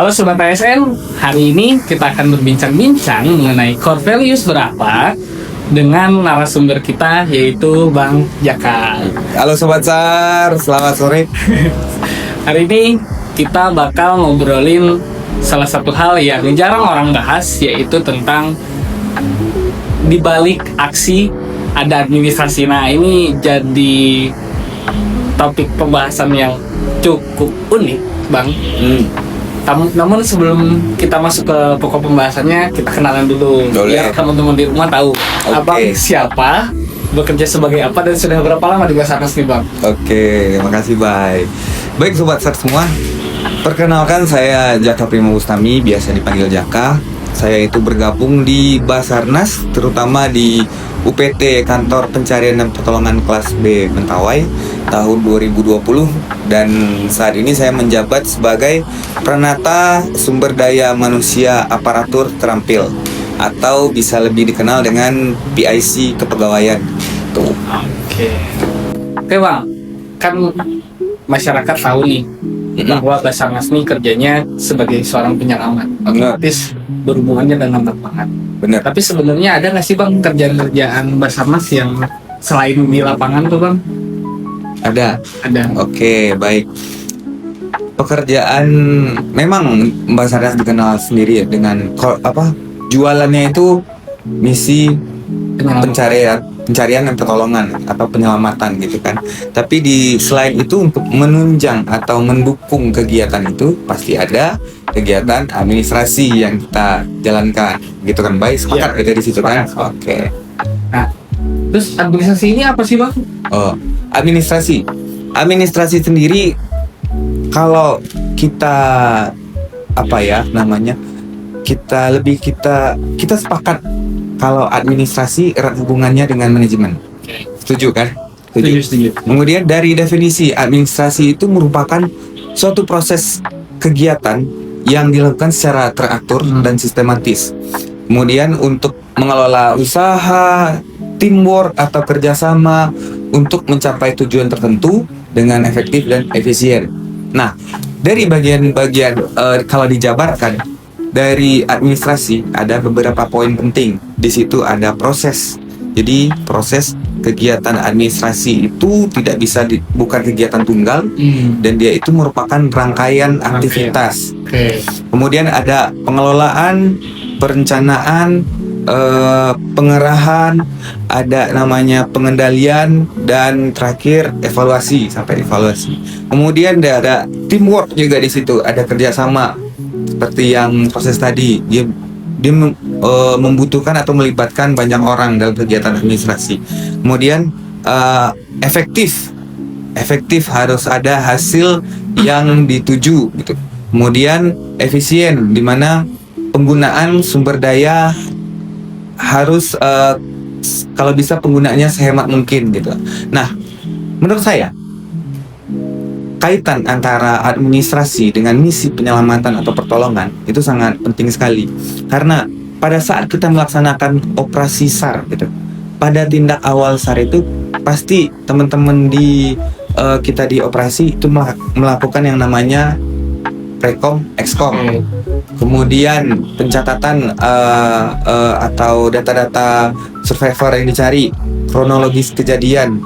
Halo Sobat ASN, hari ini kita akan berbincang-bincang mengenai core values berapa dengan narasumber kita yaitu Bang Jaka. Halo Sobat SAR, selamat sore. Hari ini kita bakal ngobrolin salah satu hal yang jarang orang bahas, yaitu tentang dibalik aksi ada administrasi. Nah, ini jadi topik pembahasan yang cukup unik, Bang. Namun sebelum kita masuk ke pokok pembahasannya, kita kenalan dulu. Boleh. Biar teman-teman di rumah tahu Abang siapa, bekerja sebagai apa, dan sudah berapa lama di Basarnas nih, Bang? Oke, makasih bye. Baik Sobat SAR semua, perkenalkan saya Jaka Prima Bustami, biasa dipanggil Jaka. Saya itu bergabung di Basarnas, terutama di UPT Kantor Pencarian dan Pertolongan Kelas B Mentawai tahun 2020, dan saat ini saya menjabat sebagai Pranata Sumber Daya Manusia Aparatur Terampil atau bisa lebih dikenal dengan PIC Kepegawaian. Tuh. Oke Bang, kan masyarakat tahu nih bahwa Basarnas nih kerjanya sebagai seorang penyelamat, otomatis berhubungannya dengan lapangan. Benar. Tapi sebenarnya ada nggak sih Bang kerjaan-kerjaan Basarnas yang selain di lapangan tuh Bang? Ada. Oke, baik. Pekerjaan memang Basarnas dikenal sendiri ya dengan jualannya itu misi pencarian dan pertolongan atau penyelamatan gitu kan. Tapi selain itu untuk menunjang atau mendukung kegiatan itu pasti ada kegiatan administrasi yang kita jalankan gitu kan. Baik, sepakat kita di situ kan. Oke. Nah, terus administrasi ini apa sih Bang? Oh, administrasi sendiri kalau kita kita sepakat kalau administrasi erat hubungannya dengan manajemen. Setuju kan? Setuju. Kemudian dari definisi administrasi itu merupakan suatu proses kegiatan yang dilakukan secara teratur dan sistematis. Kemudian untuk mengelola usaha, teamwork atau kerjasama untuk mencapai tujuan tertentu dengan efektif dan efisien. Nah, dari bagian-bagian kalau dijabarkan dari administrasi ada beberapa poin penting. Di situ ada proses. Jadi proses kegiatan administrasi itu tidak bisa bukan kegiatan tunggal, dan dia itu merupakan rangkaian aktivitas. Kemudian ada pengelolaan, perencanaan, pengerahan, ada namanya pengendalian, dan terakhir evaluasi sampai evaluasi. Kemudian ada teamwork juga di situ, ada kerjasama seperti yang proses tadi. Dia membutuhkan atau melibatkan banyak orang dalam kegiatan administrasi. Kemudian efektif harus ada hasil yang dituju gitu. Kemudian efisien, di mana penggunaan sumber daya harus kalau bisa penggunaannya sehemat mungkin gitu. Nah, menurut saya kaitan antara administrasi dengan misi penyelamatan atau pertolongan itu sangat penting sekali, karena pada saat kita melaksanakan operasi SAR gitu, pada tindak awal SAR itu pasti teman-teman kita di operasi itu melakukan yang namanya prekom, exkom. Kemudian pencatatan atau data-data survivor yang dicari, kronologis kejadian,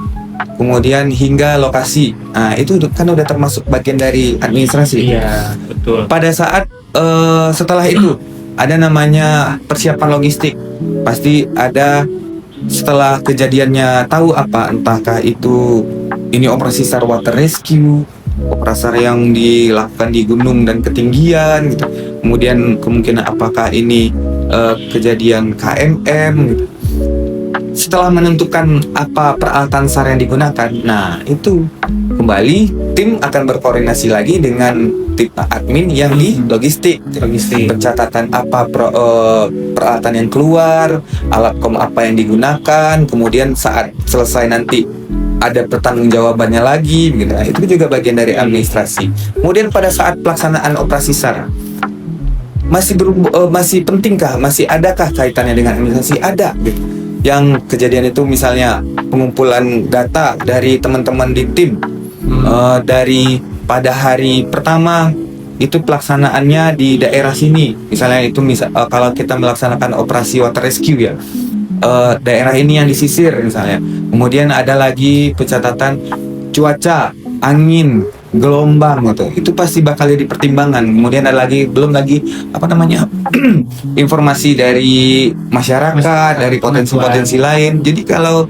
kemudian hingga lokasi. Nah, itu kan udah termasuk bagian dari administrasi. Iya, betul. Pada saat setelah itu ada namanya persiapan logistik. Pasti ada setelah kejadiannya tahu entahkah ini operasi SAR water rescue, operasi yang dilakukan di gunung dan ketinggian gitu. Kemudian kemungkinan apakah ini kejadian KMM gitu. Setelah menentukan apa peralatan SAR yang digunakan, nah itu kembali tim akan berkoordinasi lagi dengan tim admin yang di logistik. Pencatatan apa peralatan yang keluar, alat apa yang digunakan, kemudian saat selesai nanti ada pertanggungjawabannya lagi gitu. Nah, itu juga bagian dari administrasi. Kemudian pada saat pelaksanaan operasi SAR masih pentingkah, masih adakah kaitannya dengan administrasi? Ada gitu. Yang kejadian itu misalnya pengumpulan data dari teman-teman di tim, dari pada hari pertama itu pelaksanaannya di daerah sini. Misalnya itu kalau kita melaksanakan operasi water rescue ya, daerah ini yang disisir misalnya. Kemudian ada lagi pencatatan cuaca, angin, gelombang gitu. Itu pasti bakal jadi pertimbangan. Kemudian ada lagi, belum lagi apa namanya informasi dari masyarakat, dari potensi-potensi lain. Jadi kalau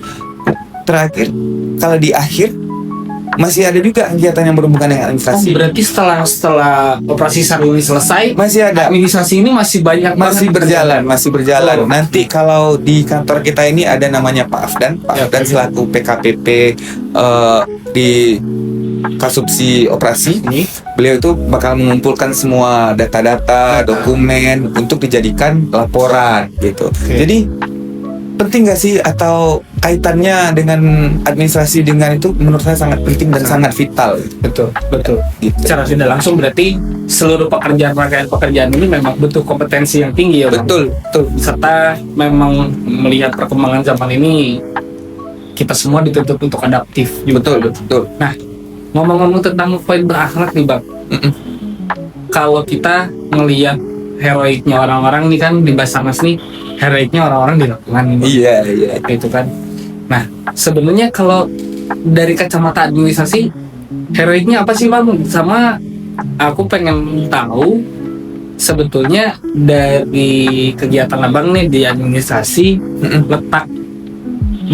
terakhir, kalau di akhir masih ada juga kegiatan yang berhubungan dengan administrasi. Berarti setelah operasi SAR ini selesai, Masih ada, administrasi ini masih banyak masih banget berjalan. Nanti kalau di kantor kita ini ada namanya Pak Afdan. Pak Afdan selaku PKPP di Kasubsi Operasi. Beliau itu bakal mengumpulkan semua data-data, dokumen untuk dijadikan laporan gitu. Jadi penting nggak sih, atau kaitannya dengan administrasi dengan itu menurut saya sangat penting dan sangat vital. Betul. Gitu. Secara tidak langsung berarti seluruh pekerjaan ini memang butuh kompetensi yang tinggi ya, Bang? Betul. Serta memang melihat perkembangan zaman ini, kita semua dituntut untuk adaptif juga. Betul. Nah, ngomong-ngomong tentang poin berakhlak nih, Bang. Kalau kita ngelihat heroiknya orang-orang nih kan di Basarnas nih, heroiknya orang-orang di lapangan. Iya. Itu kan. Nah, sebenarnya kalau dari kacamata administrasi, heroiknya apa sih, Bang? Sama aku pengen tahu sebetulnya dari kegiatan Abang nih di administrasi, letak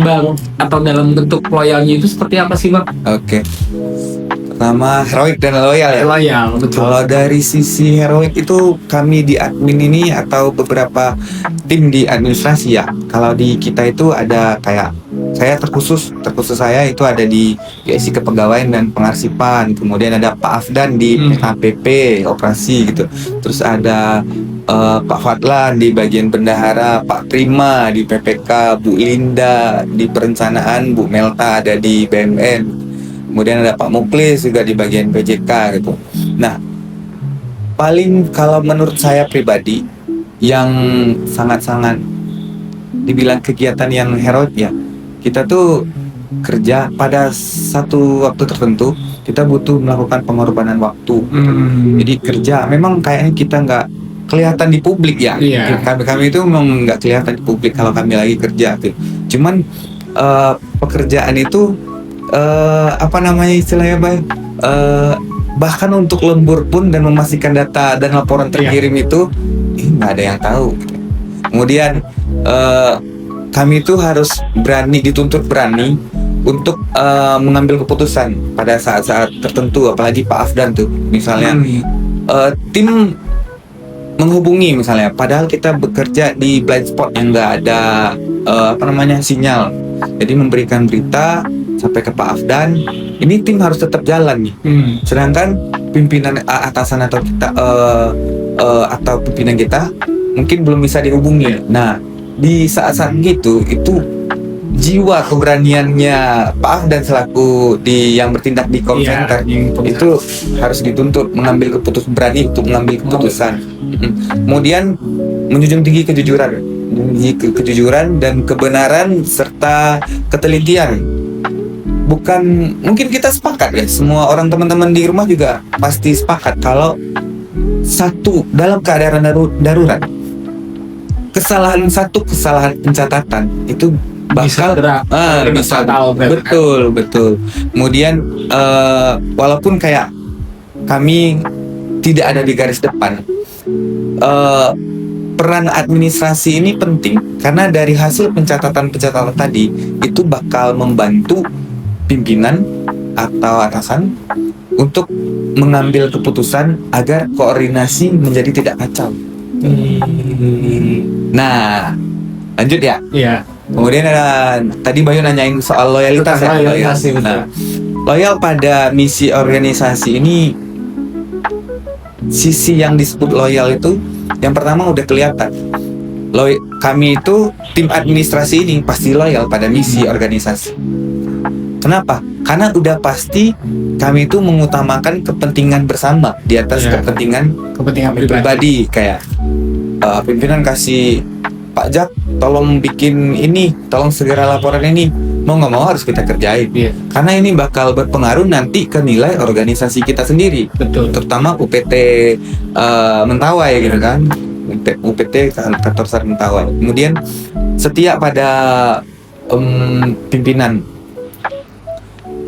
Bang atau dalam bentuk loyalnya itu seperti apa sih, Bang? Oke. Pertama, heroik dan loyal ya. Loyal, betul. Kalau dari sisi heroik itu kami di admin ini atau beberapa tim di administrasi ya. Kalau di kita itu ada kayak saya terkhusus saya itu ada di GSI Kepegawaian dan Pengarsipan. Kemudian ada Pak Afdan di PKPP operasi gitu. Terus ada Pak Fadlan di bagian bendahara, Pak Prima di PPK, Bu Linda di perencanaan, Bu Melta ada di BMN. Kemudian ada Pak Muklis juga di bagian PJK gitu. Nah, paling kalau menurut saya pribadi yang sangat-sangat dibilang kegiatan yang heroik ya, kita tuh kerja pada satu waktu tertentu, kita butuh melakukan pengorbanan waktu. Jadi kerja, memang kayaknya kita nggak kelihatan di publik ya. Iya. Kami itu memang nggak kelihatan di publik kalau kami lagi kerja gitu. Cuman pekerjaan itu apa namanya istilahnya, Bang? Bahkan untuk lembur pun dan memastikan data dan laporan terkirim itu nggak ada yang tahu. Kemudian kami itu harus dituntut berani untuk mengambil keputusan pada saat-saat tertentu, apalagi Pak Afdan tuh misalnya tim menghubungi misalnya, padahal kita bekerja di blind spot yang nggak ada sinyal, jadi memberikan berita sampai ke Pak Afdan, ini tim harus tetap jalan nih. Sedangkan pimpinan atasan atau kita atau pimpinan kita mungkin belum bisa dihubungi. Nah, di saat-saat gitu itu jiwa keberaniannya Pak Afdan selaku yang bertindak di call center itu harus dituntut berani untuk mengambil keputusan. Kemudian menjunjung tinggi kejujuran dan kebenaran serta ketelitian. Mungkin kita sepakat ya, semua orang teman-teman di rumah juga pasti sepakat kalau dalam keadaan darurat, kesalahan pencatatan itu bakal bisa betul. Kemudian walaupun kayak kami tidak ada di garis depan, peran administrasi ini penting karena dari hasil pencatatan tadi itu bakal membantu pimpinan atau atasan untuk mengambil keputusan agar koordinasi menjadi tidak kacau. Nah, lanjut ya. Iya. Kemudian ada tadi Bayu nanyain soal loyalitas ya. Nah, loyal pada misi organisasi ini, sisi yang disebut loyal itu yang pertama udah kelihatan. Kami itu tim administrasi ini pasti loyal pada misi organisasi. Kenapa? Karena udah pasti kami itu mengutamakan kepentingan bersama di atas kepentingan pribadi. Kayak pimpinan kasih, Pak Jak, tolong bikin ini, tolong segera laporan ini. mau nggak mau harus kita kerjain. Iya. Karena ini bakal berpengaruh nanti ke nilai organisasi kita sendiri, Betul. terutama UPT Mentawai gitu kan. UPT Kantor Sar Mentawai. Kemudian setiap pada pimpinan,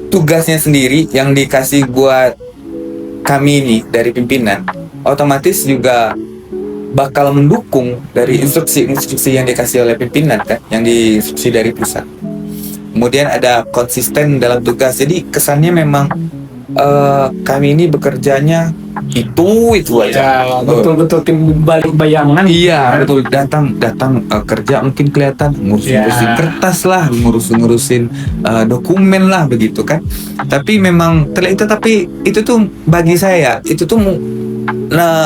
tugasnya sendiri yang dikasih buat kami ini dari pimpinan, otomatis juga bakal mendukung dari instruksi-instruksi yang dikasih oleh pimpinan kan, yang diinstruksi dari pusat. Kemudian ada konsisten dalam tugas. Jadi kesannya memang kami ini bekerjanya itu aja. Ya, betul-betul tim balik bayangan. Iya, betul. Datang kerja mungkin kelihatan ngurus-ngurusin Ya. kertas lah, ngurus-ngurusin dokumen lah begitu kan. Tapi memang tapi itu tuh bagi saya itu tuh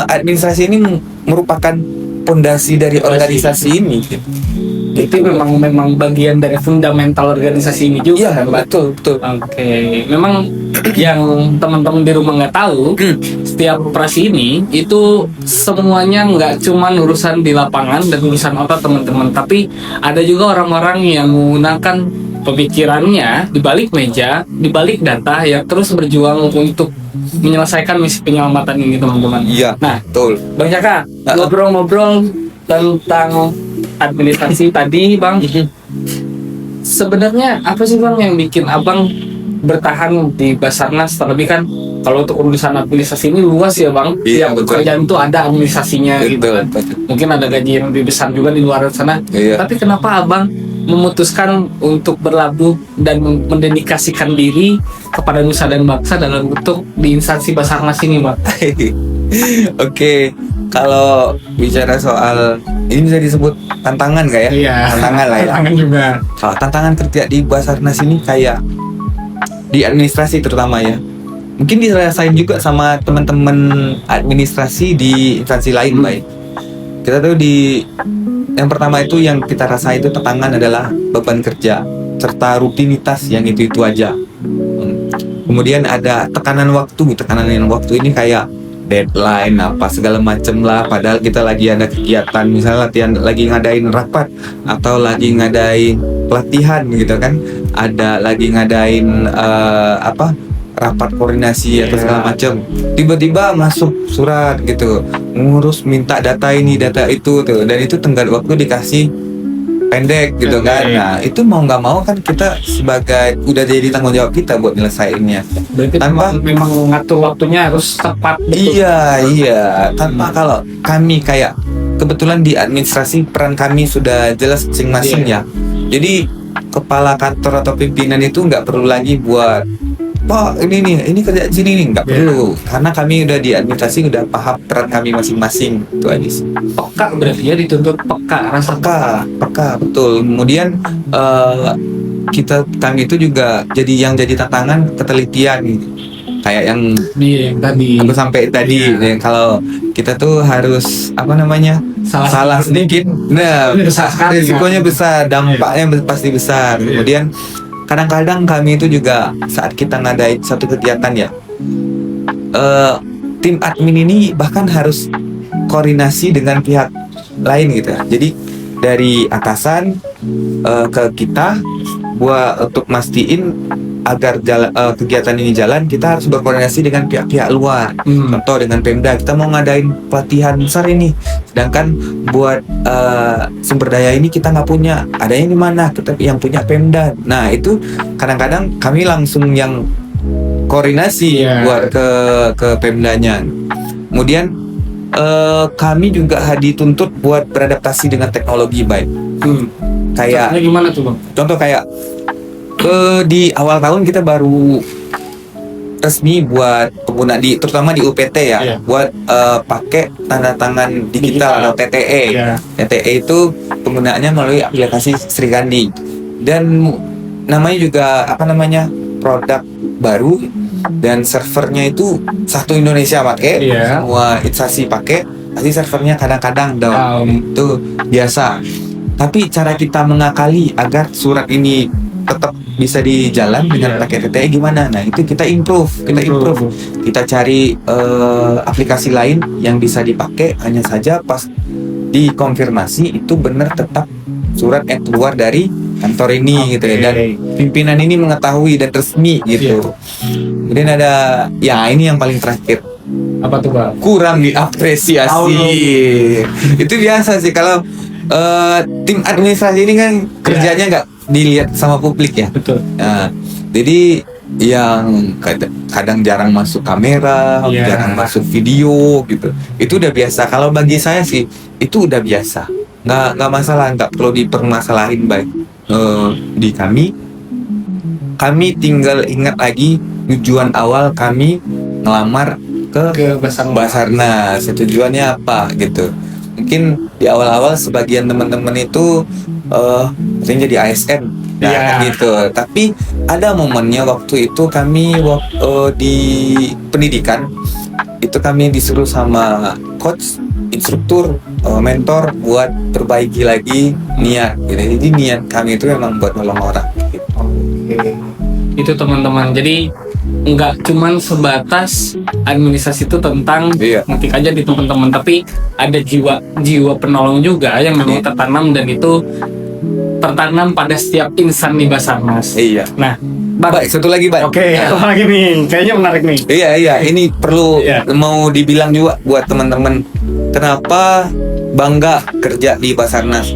administrasi ini merupakan pondasi dari organisasi ini. Itu memang bagian dari fundamental organisasi ini juga. Iya, kan, Pak? betul. Oke, memang yang teman-teman di rumah nggak tahu, setiap operasi ini itu semuanya nggak cuma urusan di lapangan dan urusan otot teman-teman, tapi ada juga orang-orang yang menggunakan pemikirannya di balik meja, di balik data, yang terus berjuang untuk menyelesaikan misi penyelamatan ini, teman-teman. Iya, Nah, betul. Bang Jaka, ngobrol-ngobrol tentang administrasi tadi, Bang. Sebenarnya apa sih, Bang, yang bikin Abang bertahan di Basarnas? Terlebih kan kalau untuk urusan administrasi ini luas ya, Bang. Iya, Tiap betul. pekerjaan itu ada administrasinya gitu Betul, kan. betul. Mungkin ada gaji yang lebih besar juga di luar sana. Iya. Tapi kenapa Abang memutuskan untuk berlabuh dan mendedikasikan diri kepada nusa dan bangsa dalam bentuk di instansi Basarnas ini, Bang? Oke, kalau bicara soal ini bisa disebut tantangan nggak ya? Iya. Tantangan lah ya. Tantangan juga. Kalau tantangan kerja di Basarnas ini kayak di administrasi terutama ya, mungkin dirasain juga sama teman-teman administrasi di instansi lain, baik. Kita tahu yang pertama itu yang kita rasain itu tantangan adalah beban kerja serta rutinitas yang itu aja. Kemudian ada tekanan yang waktu ini kayak deadline apa segala macem lah, padahal kita lagi ada kegiatan, misalnya lagi ngadain rapat atau lagi ngadain pelatihan gitu kan, ada lagi ngadain rapat koordinasi atau segala macem, tiba-tiba masuk surat gitu ngurus minta data ini data itu tuh, dan itu tenggat waktu dikasih pendek gitu kan. Nah itu mau nggak mau kan kita sebagai udah jadi tanggung jawab kita buat nyelesainnya. Berarti Tanpa- memang ngatur waktunya harus tepat. Betul. Iya. Tanpa kalau kami kayak kebetulan di administrasi peran kami sudah jelas masing-masing ya. Jadi kepala kantor atau pimpinan itu nggak perlu lagi buat Pak ini kerja di sini nih, nggak perlu, karena kami udah di administrasi udah paham peran kami masing-masing, itu aja sih. Peka, berarti ya dituntut peka, rasa Peka, betul. Kemudian kami itu juga jadi tantangan ketelitian gitu. Kayak yang yang tadi aku sampai tadi, Iya. kalau kita tuh harus salah sedikit, nah Besar sekali, risikonya besar, dampaknya pasti besar. Kemudian kadang-kadang kami itu juga saat kita ngadain satu kegiatan ya, tim admin ini bahkan harus koordinasi dengan pihak lain gitu ya. Jadi dari atasan ke kita buat untuk mastiin agar kegiatan ini jalan, kita harus berkoordinasi dengan pihak-pihak luar. Contoh dengan Pemda, kita mau ngadain pelatihan besar ini, sedangkan buat sumber daya ini kita nggak punya, adanya di mana, kita yang punya Pemda. Nah itu kadang-kadang kami langsung yang koordinasi buat ke Pemdanya. Kemudian kami juga dituntut buat beradaptasi dengan teknologi baik. Kayak contohnya gimana tuh, Bang? contoh kayak di awal tahun kita baru resmi buat pengguna terutama di UPT ya, Iya. buat pakai tanda tangan digital atau TTE. Iya. TTE itu penggunaannya melalui aplikasi Srikandi, dan namanya juga produk baru, dan servernya itu satu Indonesia pakai, Iya. semua instansi pakai, pasti servernya kadang-kadang down, itu biasa. Tapi cara kita mengakali agar surat ini tetap bisa dijalan dengan pakai TTE gimana? Nah itu kita improve. Kita cari aplikasi lain yang bisa dipakai, hanya saja pas dikonfirmasi itu benar tetap surat yang keluar dari kantor ini gitu ya, dan pimpinan ini mengetahui dan resmi gitu. Kemudian ada ya ini yang paling terakhir, Apa tuh Bang? kurang diapresiasi. Itu biasa sih kalau tim administrasi ini kan kerjanya nggak dilihat sama publik ya. Betul. Nah, jadi yang kadang jarang masuk kamera, jarang masuk video gitu. Itu udah biasa. Kalau bagi saya sih itu udah biasa. Nggak masalah, nggak perlu dipermasalahin baik di kami. Kami tinggal ingat lagi tujuan awal kami ngelamar ke Basarnas. Tujuannya apa gitu. Mungkin di awal-awal sebagian teman-teman itu sering jadi ASN gitu. Tapi ada momennya waktu itu kami di pendidikan itu kami disuruh sama coach, instruktur, mentor buat perbaiki lagi niat gitu. Jadi niat kami itu memang buat nolong orang gitu. Itu teman-teman, jadi nggak cuman sebatas administrasi itu tentang ngetik aja di teman-teman, tapi ada jiwa penolong juga yang memang tertanam, dan itu tertanam pada setiap insan di Basarnas. Nah, Baik, satu lagi, Pak. Oke, apa lagi nih? Kayaknya menarik nih. Iya, ini perlu mau dibilang juga buat teman-teman. Kenapa bangga kerja di Basarnas?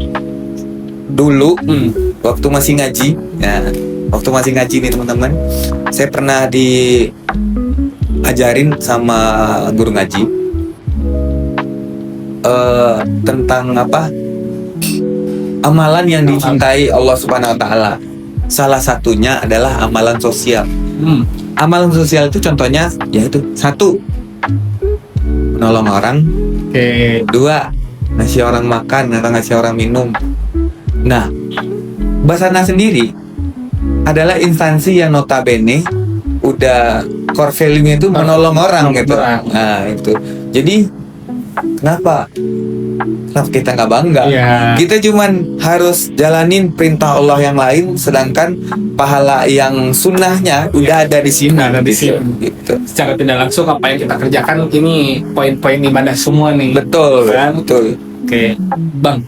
Dulu, waktu masih ngaji, waktu masih ngaji nih teman-teman, saya pernah diajarin sama guru ngaji tentang apa? Amalan yang dicintai Allah Subhanahu Wa Taala. Salah satunya adalah amalan sosial. Amalan sosial itu contohnya yaitu 1, menolong orang. 2, ngasih orang makan atau ngasih orang minum. Nah, Basarnas sendiri adalah instansi yang notabene udah core value-nya itu menolong orang gitu. Nah, itu. Jadi kenapa kita nggak bangga? Kita cuman harus jalanin perintah Allah yang lain, sedangkan pahala yang sunnahnya udah ada di sini. Gitu. Secara tidak langsung apa yang kita kerjakan ini poin-poin ibadah semua nih. Betul. Betul. Oke, Bang,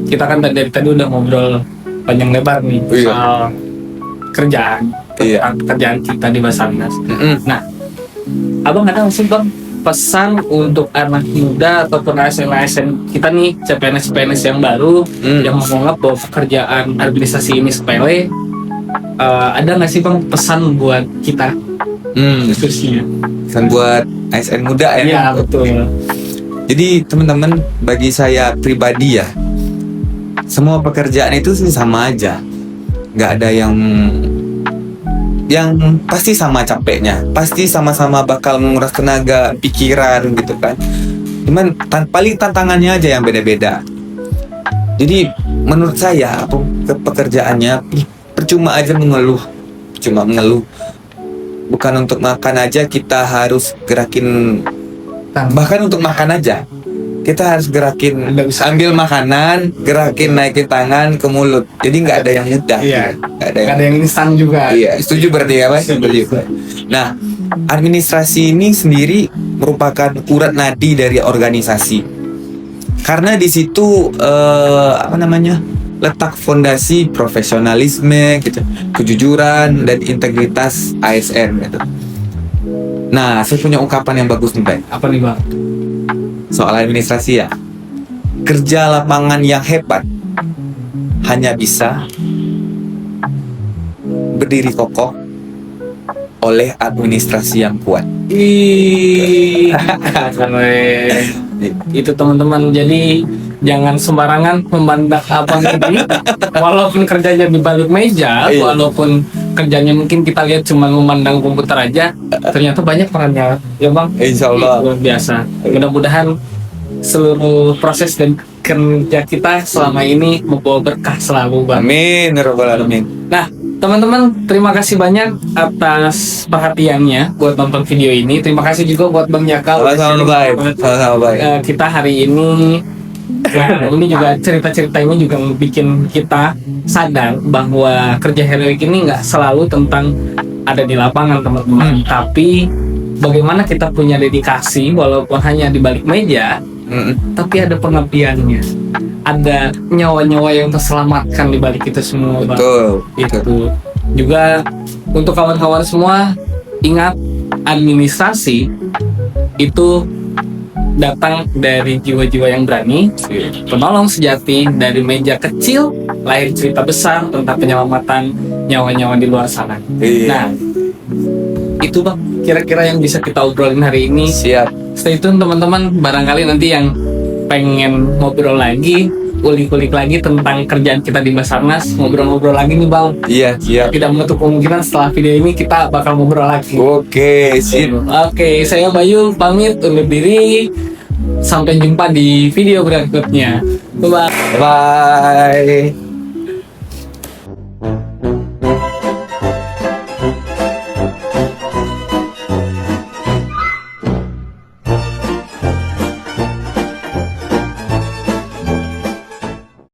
kita kan dari tadi udah ngobrol panjang lebar nih soal kerjaan, kerjaan kita di Basarnas. Nah, Abang ada nggak sih Bang pesan untuk anak muda ataupun ASN kita nih, CPNS yang baru yang menganggap bahwa pekerjaan administrasi ini sepele, ada nggak sih Bang pesan buat kita khususnya? Pesan buat ASN muda ya? Iya, betul. Jadi teman-teman, bagi saya pribadi ya, semua pekerjaan itu sih sama aja, nggak ada yang pasti sama capeknya, pasti sama-sama bakal menguras tenaga, pikiran gitu kan. Cuman paling tantangannya aja yang beda-beda. Jadi menurut saya pekerjaannya percuma aja mengeluh, bukan untuk makan aja kita harus gerakin, bahkan untuk makan aja kita harus gerakin, ambil makanan, gerakin naikin tangan ke mulut. Jadi nggak ada yang mudah. Nggak ada yang instan juga. Setuju berarti ya, Mas? Setuju. Nah, administrasi ini sendiri merupakan urat nadi dari organisasi. Karena di situ letak fondasi profesionalisme, gitu, kejujuran dan integritas ASN gitu. Nah, saya punya ungkapan yang bagus nih, Pak. Apa nih, Bang? Soal administrasi ya, kerja lapangan yang hebat hanya bisa berdiri kokoh oleh administrasi yang kuat. Itu teman-teman, jadi jangan sembarangan memandang abang ini, walaupun kerjanya di balik meja, walaupun kerjanya mungkin kita lihat cuma memandang komputer aja, ternyata banyak perannya ya Bang. Insyaallah luar biasa. Mudah-mudahan seluruh proses dan kerja kita selama ini membawa berkah selalu Bang. Amin ya rabbal alamin. Nah teman-teman, terima kasih banyak atas perhatiannya buat nonton video ini. Terima kasih juga buat Bang Yakal. Sama-sama baik. Kita hari ini ini juga cerita-cerita ini juga bikin kita sadar bahwa kerja heroik ini nggak selalu tentang ada di lapangan teman-teman, tapi bagaimana kita punya dedikasi walaupun hanya di balik meja, tapi ada pengabdiannya. ada nyawa-nyawa yang terselamatkan di balik itu semua, Bang. Betul. Itu juga untuk kawan-kawan semua, ingat administrasi itu datang dari jiwa-jiwa yang berani, penolong sejati dari meja kecil, lahir cerita besar tentang penyelamatan nyawa-nyawa di luar sana. Iya. Nah, itu Bang kira-kira yang bisa kita obrolin hari ini. Siap. Stay tune teman-teman, barangkali nanti yang pengen ngobrol lagi, ulik-ulik lagi tentang kerjaan kita di Basarnas, ngobrol-ngobrol lagi nih Bang. Iya, siap. Tidak menutup kemungkinan setelah video ini kita bakal ngobrol lagi. Oke, sip. Oke, saya Bayu pamit undur diri. Sampai jumpa di video berikutnya. Bye-bye. Bye.